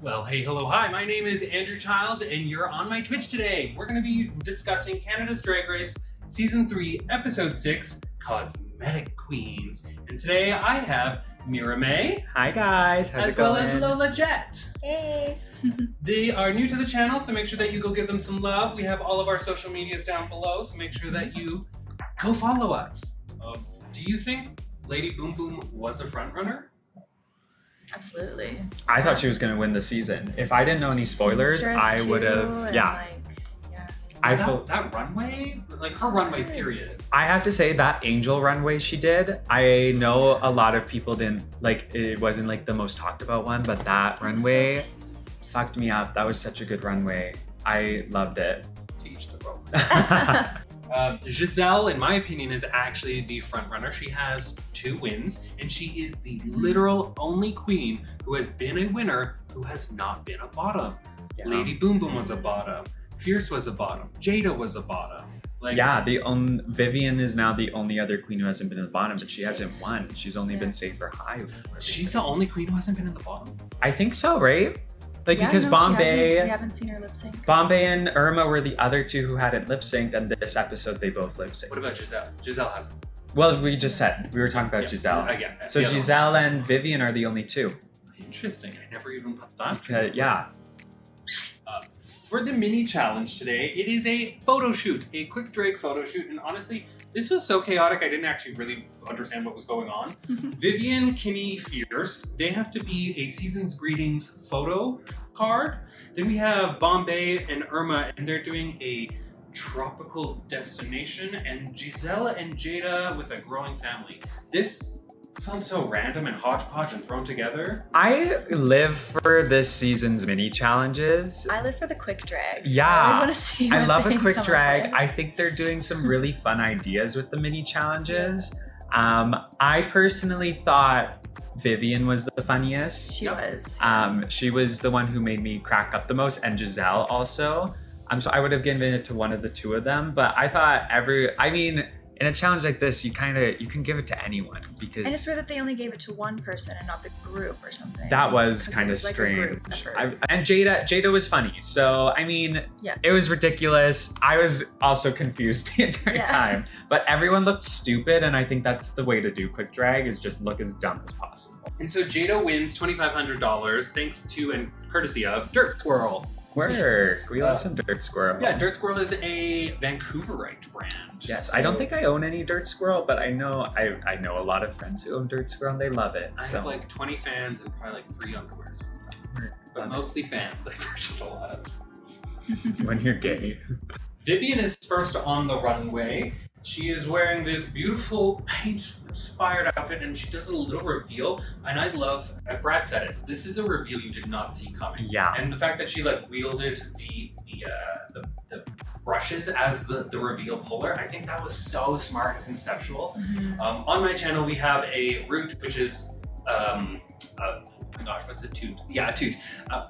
Well, hey, hello, hi, my name is Andrew Chiles, and you're on my Twitch today. We're going to be discussing Canada's Drag Race Season 3, Episode 6, Cosmetic Queens. And today I have Mira May. Hi guys, how's it going? As well as Lola Jett. Hey! They are new to the channel, so make sure that you go give them some love. We have all of our social medias down below, so make sure that you go follow us. Do you think Lady Boom Boom was a frontrunner? Absolutely. I thought she was going to win the season. If I didn't know any spoilers, I would have. Yeah. I felt that runway, like her runways, period. I have to say that angel runway she did, I know a lot of people didn't like. It wasn't like the most talked about one, but that runway fucked me up. That was such a good runway. I loved it. To each their own. Giselle, in my opinion, is actually the front runner. She has 2 wins, and she is the literal only queen who has been a winner who has not been a bottom. Yeah. Lady Boom Boom was a bottom. Fierce was a bottom. Jada was a bottom. Vivian is now the only other queen who hasn't been in the bottom, but she hasn't won. She's only been safe for high. She's the only queen who hasn't been in the bottom? I think so, right? Because Bombay, we haven't seen her lip sync. Bombay and Irma were the other 2 who hadn't lip synced, and this episode they both lip synced. What about Giselle? Giselle hasn't. Well, we were talking about Giselle. So Giselle and Vivian are the only 2. Interesting. I never even put that. Yeah. For the mini challenge today, it is a photo shoot, a quick drag photo shoot, and honestly, this was so chaotic I didn't actually really understand what was going on. Vivian, Kimmy, Fierce, they have to be a season's greetings photo card. Then we have Bombay and Irma, and they're doing a tropical destination, and Giselle and Jada with a growing family. This felt so random and hodgepodge and thrown together. I live for this season's mini challenges. I live for the quick drag. Yeah. I always want to see I love a quick drag. I think they're doing some really fun ideas with the mini challenges. I personally thought Vivian was the funniest. She was. She was the one who made me crack up the most, and Giselle also. So I would have given it to one of the 2 of them, but I thought in a challenge like this, you can give it to anyone because. And it's weird that they only gave it to one person and not the group or something. That was kind of strange. And Jada was funny, so it was ridiculous. I was also confused the entire time, but everyone looked stupid, and I think that's the way to do quick drag is just look as dumb as possible. And so Jada wins $2,500 thanks to and courtesy of Dirt Squirrel. Work. We love some Dirt Squirrel. Yeah, Dirt Squirrel is a Vancouverite brand. Yes, I don't think I own any Dirt Squirrel, but I know I know a lot of friends who own Dirt Squirrel and they love it. I have like 20 fans and probably like 3 underwears from them. But mostly fans. I purchase a lot of. When you're gay. Vivian is first on the runway. She is wearing this beautiful paint-inspired outfit, and she does a little reveal. And I love, Brad said it, this is a reveal you did not see coming. Yeah. And the fact that she wielded the brushes as the reveal puller, I think that was so smart and conceptual. On my channel, we have a root, which is, oh my gosh, what's a toot? Yeah, a toot.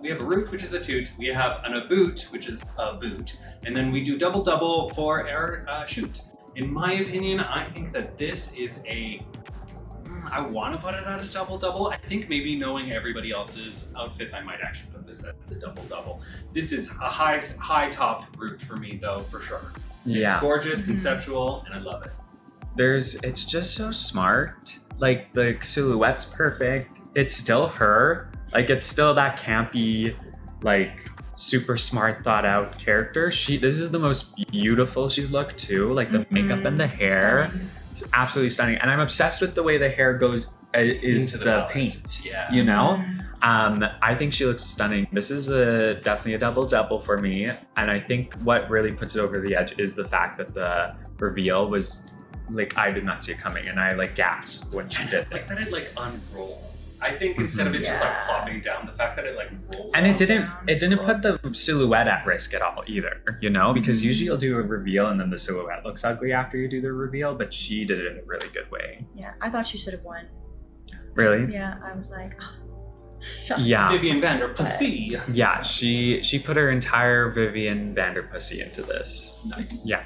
We have a root, which is a toot. We have an aboot, which is a boot. And then we do double for our shoot. In my opinion, I think that this is I want to put it at a double. I think maybe knowing everybody else's outfits, I might actually put this at the double. This is a high top route for me though, for sure. Yeah. It's gorgeous, conceptual, and I love it. It's just so smart. Like the silhouette's perfect. It's still her. Like it's still that campy, like super smart thought out character. This is the most beautiful she's looked too, like the makeup and the hair. It's absolutely stunning, and I'm obsessed with the way the hair goes into the paint. Yeah, you know. I think she looks stunning. This is definitely a double for me, and I think what really puts it over the edge is the fact that the reveal was like I did not see it coming, and I like gasped when she did it. Like that it unrolled. I think instead of it just plopping down, the fact that it rolled. And it didn't put the silhouette at risk at all either, you know, because usually you'll do a reveal and then the silhouette looks ugly after you do the reveal, but she did it in a really good way. Yeah, I thought she should have won. Really? Yeah, I was like, yeah. Vivian Vanderpussy. Yeah, she put her entire Vivian Vanderpussy into this. Nice. Yeah.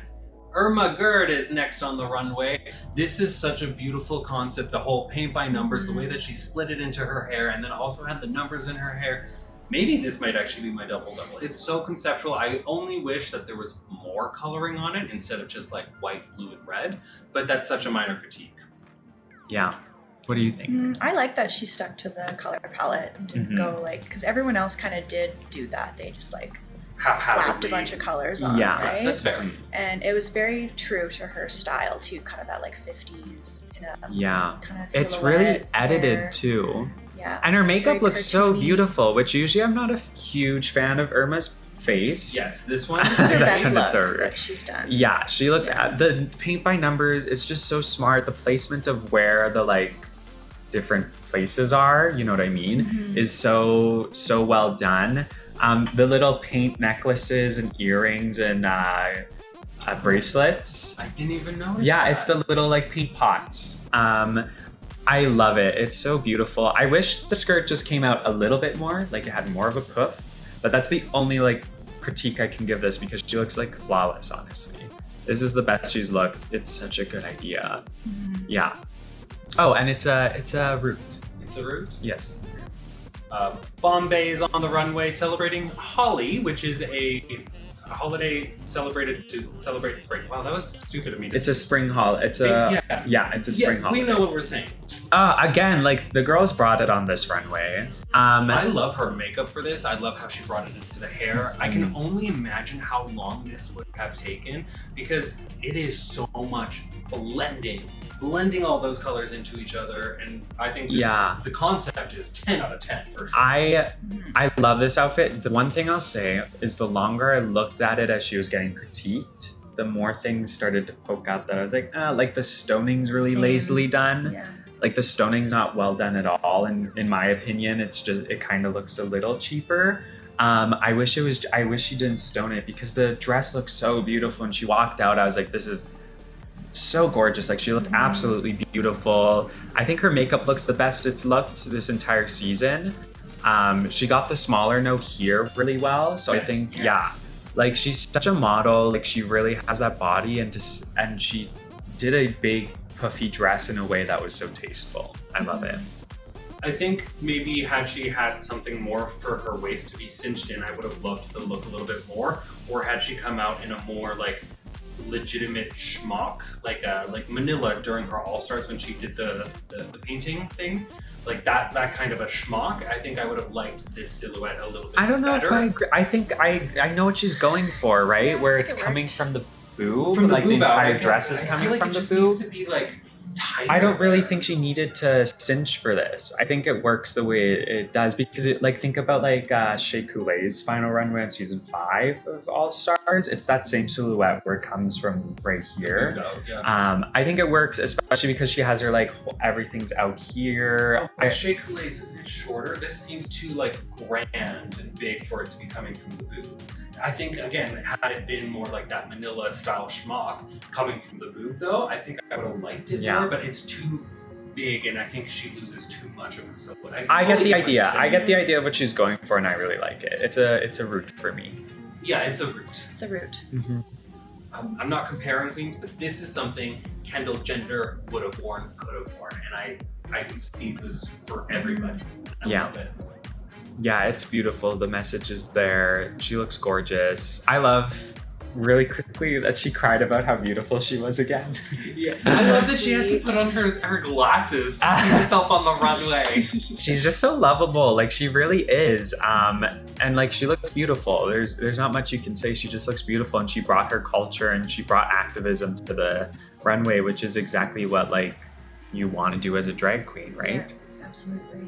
Irma Gerd is next on the runway. This is such a beautiful concept, the whole paint by numbers, the way that she split it into her hair and then also had the numbers in her hair. maybe this might actually be my double. It's so conceptual. I only wish that there was more coloring on it instead of just like white, blue, and red. But that's such a minor critique. Yeah. What do you think? I like that she stuck to the color palette and didn't go like, because everyone else kind of did do that. They just like slapped a bunch of colors on, right? That's fair. And it was very true to her style too, kind of that like 50s kind of it's really edited too. Yeah. And her makeup looks so beautiful, which usually I'm not a huge fan of Irma's face. Yes, this one This is her best look that she's done. Yeah, she looks the paint by numbers is just so smart. The placement of where the like different places are, you know what I mean, is so well done. The little paint necklaces and earrings and bracelets. I didn't even notice. Yeah, that. it's the little like paint pots. I love it. It's so beautiful. I wish the skirt just came out a little bit more, like it had more of a poof. But that's the only like critique I can give this because she looks like flawless, honestly. This is the best she's looked. It's such a good idea. Yeah. Oh, and it's a root. It's a root? Yes. Bombay is on the runway celebrating Holi, which is a holiday celebrated to celebrate spring. Wow, that was stupid of me. It's a spring holiday. It's a spring holiday. We know what we're saying. Again, like the girls brought it on this runway. I love her makeup for this. I love how she brought it into the hair. I can only imagine how long this would have taken because it is so much blending all those colors into each other, and I think the concept is 10 out of 10 for sure. I love this outfit. The one thing I'll say is the longer I looked at it as she was getting critiqued, the more things started to poke out that I was like the stoning's really lazily done. Yeah. Like the stoning's not well done at all, and in my opinion, it kind of looks a little cheaper. I wish she didn't stone it because the dress looked so beautiful, and she walked out. I was like, this is so gorgeous. Like she looked absolutely beautiful. I think her makeup looks the best it's looked this entire season. She got the smaller note here really well. So I think, like she's such a model. Like she really has that body, and she did a big puffy dress in a way that was so tasteful. I love it. I think maybe had she had something more for her waist to be cinched in, I would have loved the look a little bit more. Or had she come out in a more like legitimate schmuck, like Manila during her All-Stars when she did the painting thing, like that kind of a schmuck. I think I would have liked this silhouette a little bit better. I don't know if I agree. I think I know what she's going for, right? Where it's coming from the boob, like the entire dress is coming from the boob. Needs to be like tighter. I don't really think she needed to cinch for this. I think it works the way it does because think about like Shea Coulee's final runway in season 5 of All Stars. It's that same silhouette where it comes from right here. I think it works, especially because she has her like everything's out here. Shea Coulee's isn't shorter. This seems too like grand and big for it to be coming from the boob. I think, again, had it been more like that Manila style schmuck coming from the boob, though, I think I would have liked it more, but it's too big, and I think she loses too much of herself. I get the idea. I get the idea of what she's going for, and I really like it. It's a root for me. Yeah, it's a root. It's a root. I'm not comparing things, but this is something Kendall Jenner would have worn, could have worn, and I can see this for everybody. I love it. Yeah, it's beautiful. The message is there. She looks gorgeous. I love, really quickly, that she cried about how beautiful she was again. Yeah, I love that she has to put on her glasses to see herself on the runway. She's just so lovable. Like she really is. And like she looks beautiful. There's not much you can say. She just looks beautiful, and she brought her culture and she brought activism to the runway, which is exactly what like you want to do as a drag queen, right? Yeah, absolutely.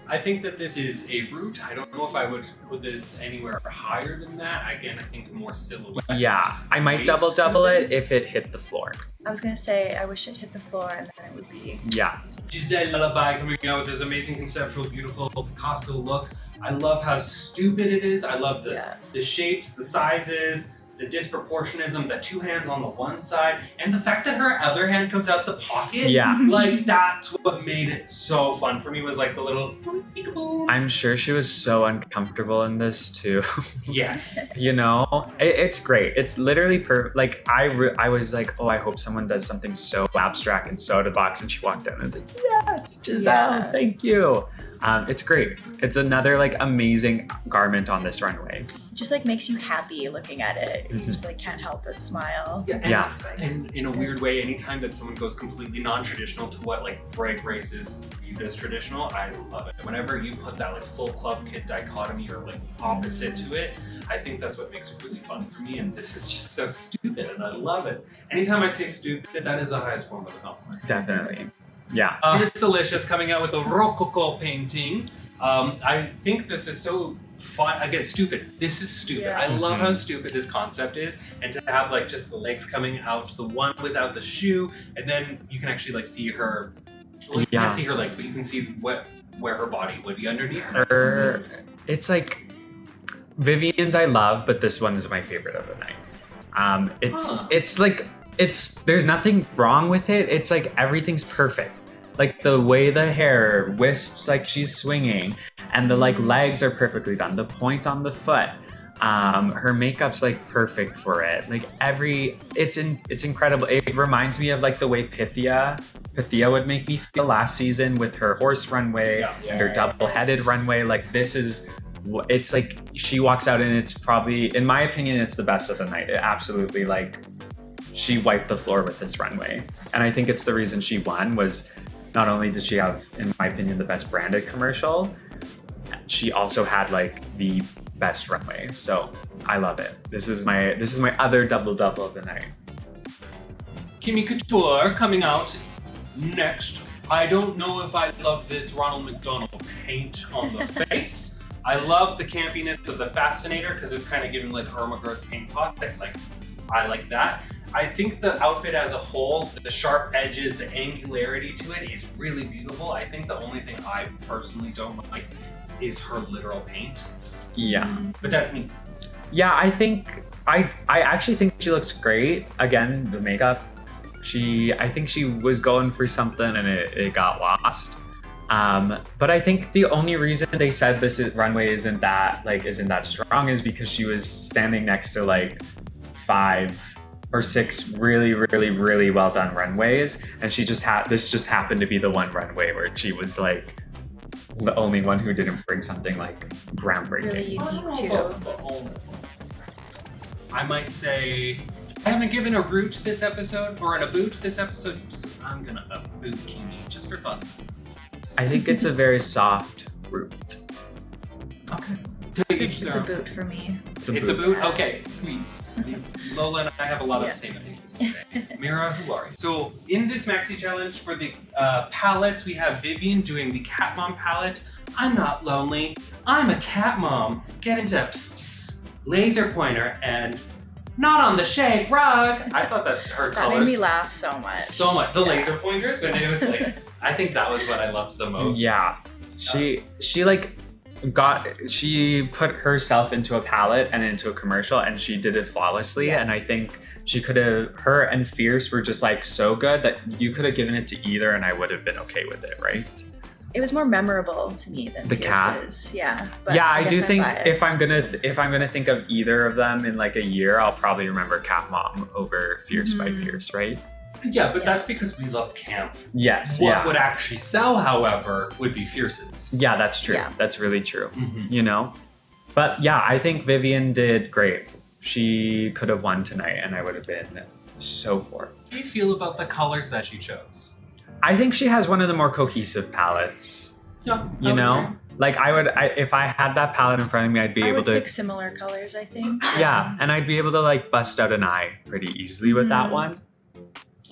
I think that this is a root. I don't know if I would put this anywhere higher than that. Again, I think more silhouette. Yeah, I might double it if it hit the floor. I was gonna say, I wish it hit the floor and then it would be... Yeah. Giselle Lullaby coming out with this amazing, conceptual, beautiful Picasso look. I love how stupid it is. I love the shapes, the sizes, the disproportionism, the two hands on the one side, and the fact that her other hand comes out the pocket. Yeah. Like, that's what made it so fun for me, was like the little peekaboo. I'm sure she was so uncomfortable in this too. Yes. You know, it's great. It's literally perfect. Like, I was like, oh, I hope someone does something so abstract and so out of the box, and she walked out and I was like, yes, Giselle, thank you. It's great. It's another like amazing garment on this runway. It just like makes you happy looking at it. You just like can't help but smile. And in a weird way, anytime that someone goes completely non-traditional to what like drag races viewed as traditional, I love it. Whenever you put that like full club kid dichotomy or like opposite to it, I think that's what makes it really fun for me. And this is just so stupid, and I love it. Anytime I say stupid, that is the highest form of a compliment. Definitely. Yeah. Here's Delicious coming out with the Rococo painting. I think this is so fun. Again, stupid. This is stupid. Yeah. I love how stupid this concept is. And to have like just the legs coming out, the one without the shoe, and then you can actually like see her. Well, you can't see her legs, but you can see where her body would be underneath her. It's like Vivian's I love, but this one is my favorite of the night. It's like there's nothing wrong with it. It's like everything's perfect. Like the way the hair wisps like she's swinging, and the like legs are perfectly done. The point on the foot, her makeup's like perfect for it. Like it's incredible. It reminds me of like the way Pythia would make me feel last season with her horse runway and her double-headed runway. Like it's like she walks out and it's probably, in my opinion, it's the best of the night. It absolutely like she wiped the floor with this runway, and I think it's the reason she won was. Not only did she have, in my opinion, the best branded commercial, she also had like the best runway. So I love it. This is my other double of the night. Kimmy Couture coming out next. I don't know if I love this Ronald McDonald paint on the face. I love the campiness of the Fascinator because it's kind of giving like Irma Gerd's paint pot. I like that. I think the outfit as a whole, the sharp edges, the angularity to it is really beautiful. I think the only thing I personally don't like is her literal paint. Yeah. But that's me. Yeah, I actually think she looks great. Again, the makeup. I think she was going for something and it got lost. But I think the only reason they said runway isn't that strong is because she was standing next to like 5 or 6 really, really, really well done runways, and this just happened to be the one runway where she was like the only one who didn't bring something like groundbreaking. Really unique too. I might say I haven't given a root this episode or an aboot this episode, so I'm gonna aboot Kimmy just for fun. I think it's a very soft root. Okay. It's a boot for me. It's a boot? Okay, sweet. Lola and I have a lot of the same opinions today. Mira, who are you? So in this maxi challenge for the palettes, we have Vivian doing the Cat Mom palette. I'm not lonely. I'm a cat mom. Get into pss, pss, laser pointer and not on the shag rug. I thought that her colors. That made me laugh so much. So much. The laser pointers when it was like, I think that was what I loved the most. Yeah. She put herself into a palette and into a commercial, and she did it flawlessly. And I think her and Fierce were just like so good that you could have given it to either and I would have been okay with it, right? It was more memorable to me than the Fierce's. cat. Yeah. But yeah, I do think if I'm gonna think of either of them in like a year, I'll probably remember Cat Mom over Fierce by Fierce, right? Yeah, but that's because we love camp. Yes. What would actually sell, however, would be Fierce's. Yeah, that's true. Yeah. That's really true. Mm-hmm. You know? But yeah, I think Vivian did great. She could have won tonight and I would have been so for it. How do you feel about the colors that she chose? I think she has one of the more cohesive palettes. Yeah. You know? Like if I had that palette in front of me, I'd be able to pick similar colors, I think. Yeah, and I'd be able to like bust out an eye pretty easily with that one.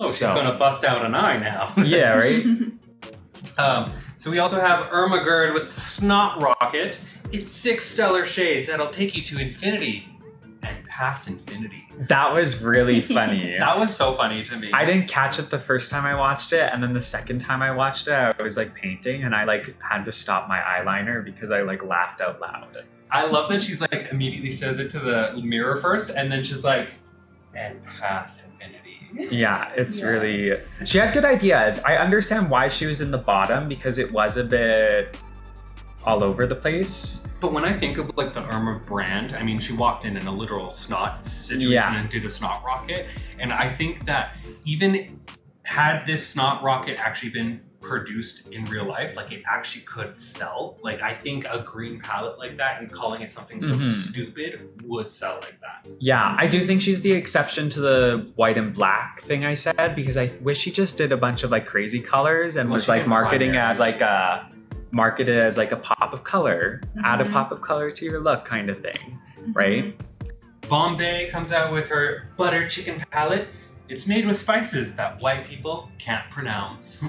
Oh, she's gonna bust out an eye now. Yeah, right? So we also have Irma Gerd with the Snot Rocket. It's 6 stellar shades that'll take you to infinity and past infinity. That was really funny. That was so funny to me. I didn't catch it the first time I watched it, and then the second time I watched it, I was like painting and I like had to stop my eyeliner because I like laughed out loud. I love that she's like immediately says it to the mirror first, and then she's like, and past infinity. Yeah, it's really... She had good ideas. I understand why she was in the bottom because it was a bit all over the place. But when I think of like the Irma brand, I mean, she walked in a literal snot situation and did a snot rocket. And I think that even had this snot rocket actually been produced in real life, like it actually could sell. Like I think a green palette like that and calling it something so stupid would sell like that. Yeah, I do think she's the exception to the white and black thing I said, because I wish she just did a bunch of like crazy colors and was like marketed as like a pop of color, add a pop of color to your look kind of thing, right? Bombay comes out with her butter chicken palette. It's made with spices that white people can't pronounce.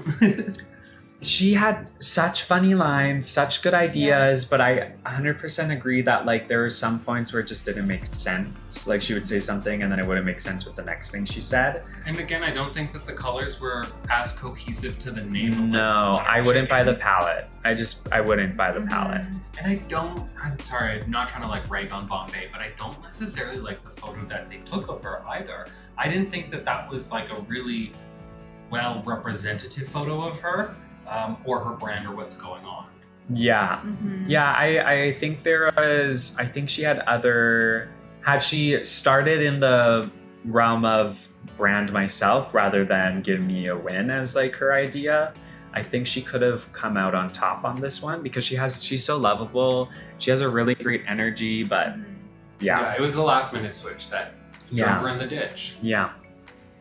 She had such funny lines, such good ideas, but I 100% agree that like there were some points where it just didn't make sense. Like she would say something and then it wouldn't make sense with the next thing she said. And again, I don't think that the colors were as cohesive to the name. No, I wouldn't buy the palette. I wouldn't buy the palette. And I'm sorry, I'm not trying to like rag on Bombay, but I don't necessarily like the photo that they took of her either. I didn't think that was like a really well representative photo of her. Or her brand or what's going on. Yeah. Yeah, I think I think she had she started in the realm of brand myself rather than give me a win as like her idea, I think she could have come out on top on this one because she's so lovable. She has a really great energy, but yeah. It was the last minute switch that drove her in the ditch. Yeah.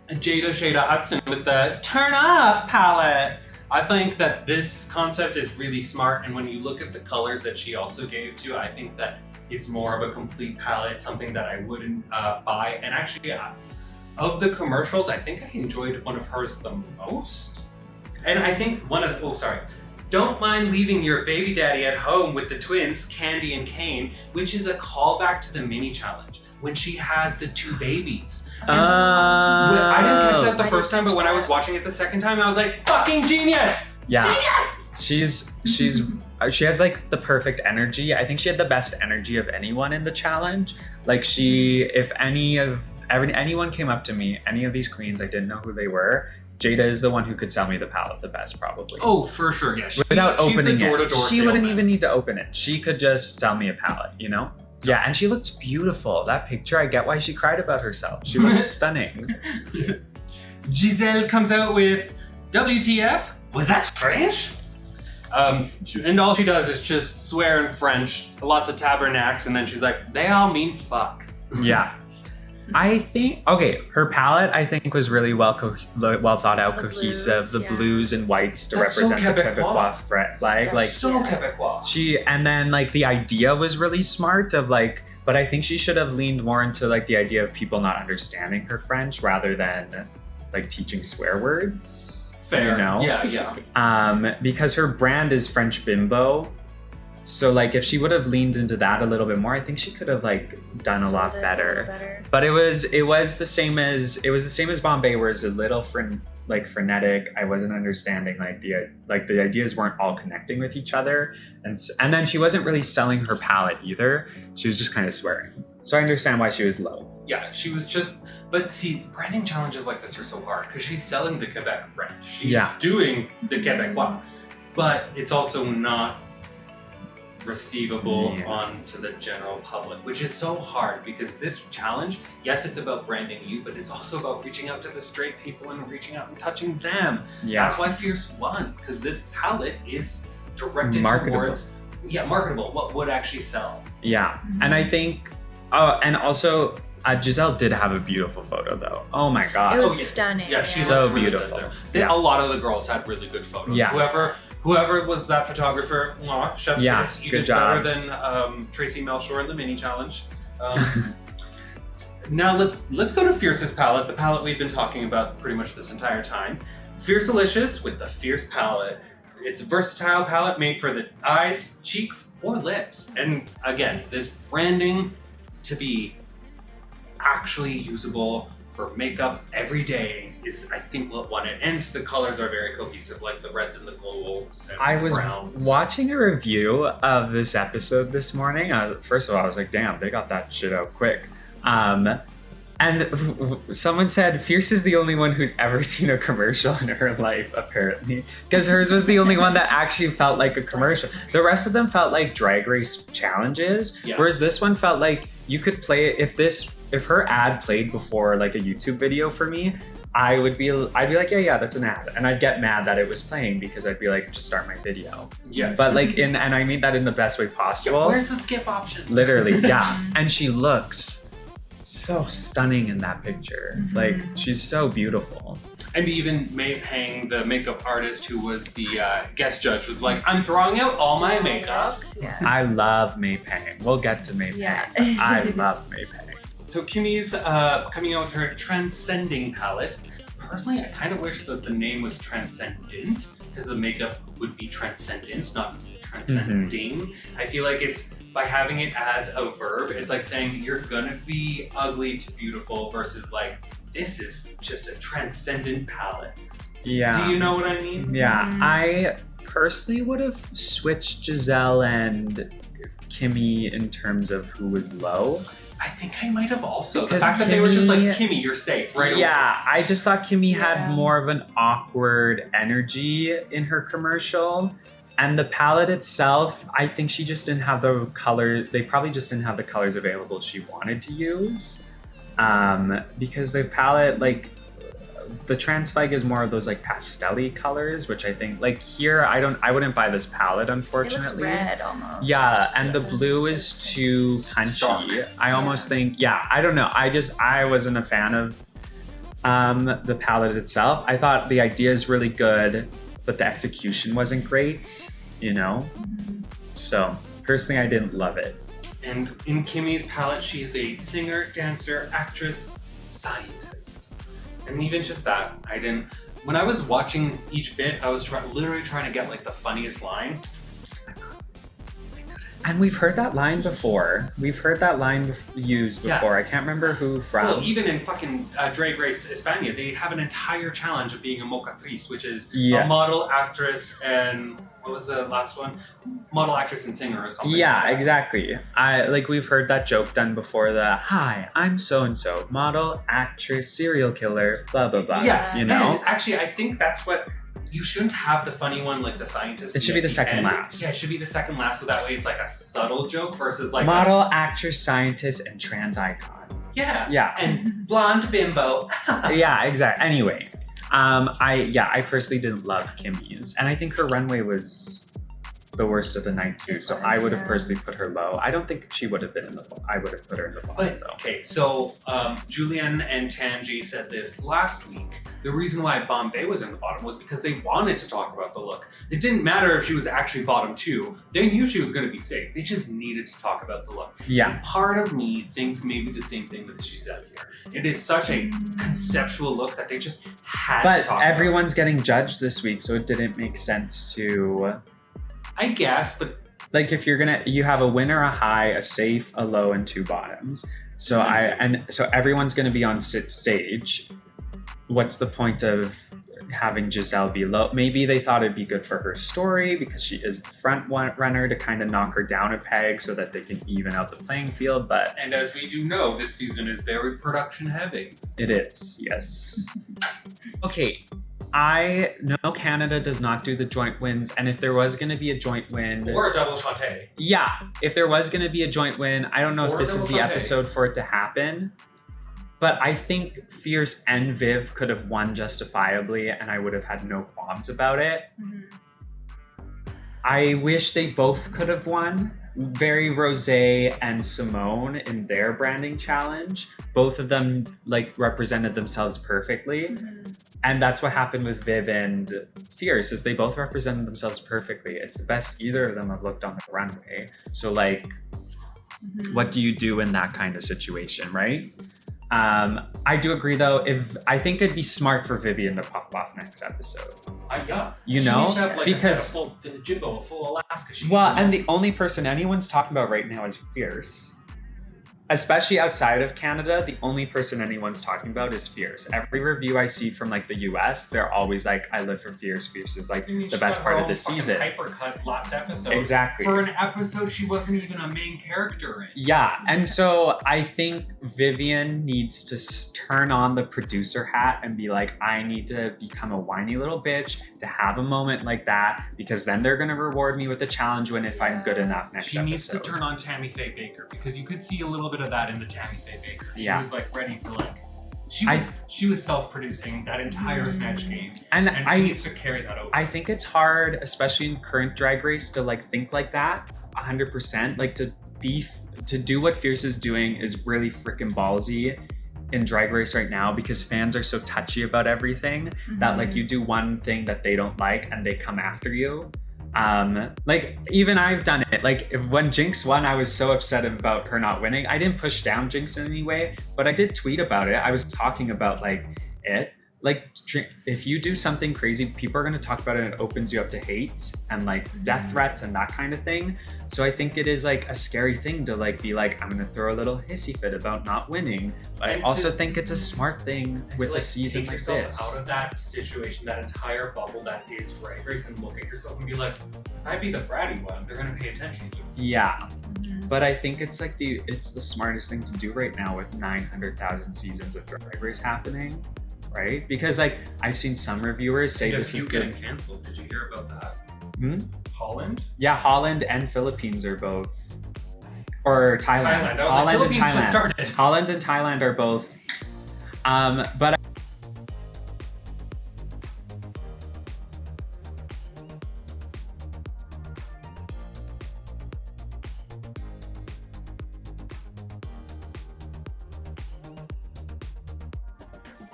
Jada Shada Hudson with the Turn Up palette. I think that this concept is really smart, and when you look at the colors that she also gave to, I think that it's more of a complete palette, something that I wouldn't buy. And actually, of the commercials, I think I enjoyed one of hers the most. And I think Don't mind leaving your baby daddy at home with the twins, Candy and Kane, which is a callback to the mini challenge when she has the two babies. I didn't catch that the first time, but when I was watching it the second time, I was like, fucking genius! Yeah. Genius! She has like the perfect energy. I think she had the best energy of anyone in the challenge. Like if anyone came up to me, any of these queens, I didn't know who they were. Jada is the one who could sell me the palette the best, probably. Oh, for sure, yeah. Without opening it. She wouldn't salesman. even need to open it. She could just sell me a palette, you know? Yeah, and she looked beautiful. That picture, I get why she cried about herself. She looked stunning. Giselle comes out with WTF? Was that French? And all she does is just swear in French, lots of tabernacles, and then she's like, they all mean fuck. Yeah. I think, her palette, I think, was really well thought out, cohesive. The blues and whites to represent the Quebecois flag. That's so Quebecois. And then, like, the idea was really smart of, like, but I think she should have leaned more into, like, the idea of people not understanding her French rather than, like, teaching swear words. Fair. You know? Yeah. Because her brand is French Bimbo. So like if she would have leaned into that a little bit more, I think she could have like done a lot better. But it was the same as Bombay, where it's a little frenetic. I wasn't understanding the ideas weren't all connecting with each other, and then she wasn't really selling her palette either. She was just kind of swearing. So I understand why she was low. Yeah, she was just. But see, branding challenges like this are so hard because she's selling the Quebec brand. She's doing the Quebecois, but it's also not receivable onto the general public, which is so hard because this challenge, yes, it's about branding you, but it's also about reaching out to the straight people and reaching out and touching them. Yeah. That's why Fierce won, because this palette is directed towards marketable, what would actually sell. Yeah. And I think and also Giselle did have a beautiful photo though. Oh my god. It was stunning. Yeah, she's so really beautiful. A lot of the girls had really good photos. Yeah. Whoever was that photographer, chef's kiss. You did job. better than Tracy Melchor in the mini challenge. Now let's go to Fierce's palette, the palette we've been talking about pretty much this entire time. Fiercealicious with the Fierce palette. It's a versatile palette made for the eyes, cheeks, or lips. And again, this branding to be actually usable for makeup every day is, I think, what won it. And the colors are very cohesive, like the reds and the golds and I was browns. Watching a review of this episode this morning. First of all, I was like, damn, they got that shit out quick. And someone said Fierce is the only one who's ever seen a commercial in her life, apparently. Because hers was the only one that actually felt like a commercial. The rest of them felt like drag race challenges. Yeah. Whereas this one felt like you could play it if her ad played before like a YouTube video for me, I'd be like, yeah, that's an ad. And I'd get mad that it was playing because I'd be like, just start my video. Yes. But like and I mean that in the best way possible. Yeah, where's the skip option? Literally, yeah. And she looks so stunning in that picture. Like, she's so beautiful. And even May Pang, the makeup artist who was the guest judge, was like, I'm throwing out all my makeup. Yeah. I love May Pang. We'll get to May Pang. Yeah. I love May Pang. So Kimmy's coming out with her Transcending palette. Personally, I kind of wish that the name was Transcendent, because the makeup would be transcendent, not transcending. I feel like it's, by having it as a verb, it's like saying you're gonna be ugly to beautiful versus like, this is just a transcendent palette. Yeah. Do you know what I mean? Yeah. I personally would have switched Giselle and Kimmy in terms of who was low. I think I might have also. Because the fact that they were just like, Kimmy, you're safe, right away. Yeah, I just thought Kimmy had more of an awkward energy in her commercial. And the palette itself, I think she just didn't have the color. They probably just didn't have the colors available she wanted to use. Because the palette, like, the Transfig is more of those like pastel-y colors, which I think, like here, I wouldn't buy this palette, unfortunately. It looks red almost. Yeah, and the blue is too punchy. I almost think, I don't know. I wasn't a fan of the palette itself. I thought the idea is really good, but the execution wasn't great, you know? So personally, I didn't love it. And in Kimmy's palette, she is a singer, dancer, actress, scientist. And even just that, when I was watching each bit, I was literally trying to get like the funniest line. And we've heard that line before. We've heard that line used before. I can't remember who from. Well, even in fucking Drag Race España, they have an entire challenge of being a mocatriz, which is a model, actress, and what was the last one? Model, actress, and singer or something. Yeah, like that. exactly. We've heard that joke done before. Hi, I'm so-and-so, model, actress, serial killer, blah, blah, blah. Yeah, you know? And actually, I think that's what... You shouldn't have the funny one like the scientist. It should be the second last. Yeah, it should be the second last, so that way it's like a subtle joke versus like model, actress, scientist, and trans icon. Yeah. Yeah. And blonde bimbo. Yeah, exactly. Anyway, I personally didn't love Kimmy's, and I think her runway was the worst of the night too. So I would have personally put her low. I don't think she would have been in the. I would have put her in the bottom though. Okay, so Julian and Tanji said this last week. The reason why Bombay was in the bottom was because they wanted to talk about the look. It didn't matter if she was actually bottom 2. They knew she was going to be safe. They just needed to talk about the look. Yeah. And part of me thinks maybe the same thing that she said here. It is such a conceptual look that they just had to talk about. But everyone's getting judged this week, so it didn't make sense to... I guess, but... Like if you have a winner, a high, a safe, a low, and 2 bottoms. So so everyone's gonna be on stage. What's the point of having Giselle be low? Maybe they thought it'd be good for her story because she is the front runner to kind of knock her down a peg so that they can even out the playing field. But and as we do know, this season is very production heavy. It is, yes. Okay. I know Canada does not do the joint wins, and if there was going to be a joint win... Or a double chanté. Yeah, if there was going to be a joint win, I don't know if this is the episode for it to happen, but I think Fierce and Viv could have won justifiably, and I would have had no qualms about it. I wish they both could have won. Very Rosé and Simone in their branding challenge. Both of them represented themselves perfectly. And that's what happened with Viv and Fierce, is they both represented themselves perfectly. It's the best either of them have looked on the runway. So what do you do in that kind of situation, right? I do agree though, I think it'd be smart for Vivian to pop off next episode. Yeah. You know? She have because a full Jimbo, a full Alaska. And the only person anyone's talking about right now is Fierce. especially outside of Canada, the only person anyone's talking about is Fierce. Every review I see from like the US, they're always like, I live for Fierce. Fierce is like the best part of the season. Hypercut last episode. Exactly. For an episode she wasn't even a main character in. Yeah, and so I think Vivian needs to turn on the producer hat and be like, I need to become a whiny little bitch to have a moment like that, because then they're gonna reward me with a challenge win if I'm good enough next episode. She needs to turn on Tammy Faye Baker, because you could see a little bit of that in the Tammy Faye Baker. She was like ready to like, she was self-producing that entire Snatch game, and she needs to carry that over. I think it's hard, especially in current Drag Race, to like think like that 100%. Like to do what Fierce is doing is really freaking ballsy in Drag Race right now, because fans are so touchy about everything that like you do one thing that they don't like and they come after you. Like even I've done it. Like when Jinx won, I was so upset about her not winning. I didn't push down Jinx in any way, but I did tweet about it. I was talking about like it. Like if you do something crazy, people are going to talk about it, and it opens you up to hate and like death threats and that kind of thing. So I think it is like a scary thing to like be like, I'm going to throw a little hissy fit about not winning. But I also think it's a smart thing with a season like this. Out of that situation, that entire bubble that is Drag Race, and look at yourself and be like, if I be the bratty one, they're going to pay attention to me. Yeah. But I think it's like it's the smartest thing to do right now with 900,000 seasons of Drag Race happening. Right? Because like I've seen some reviewers say this is getting canceled. Did you hear about that? Holland? Yeah, Holland and Philippines are both. Or Thailand. Holland and Thailand are both. But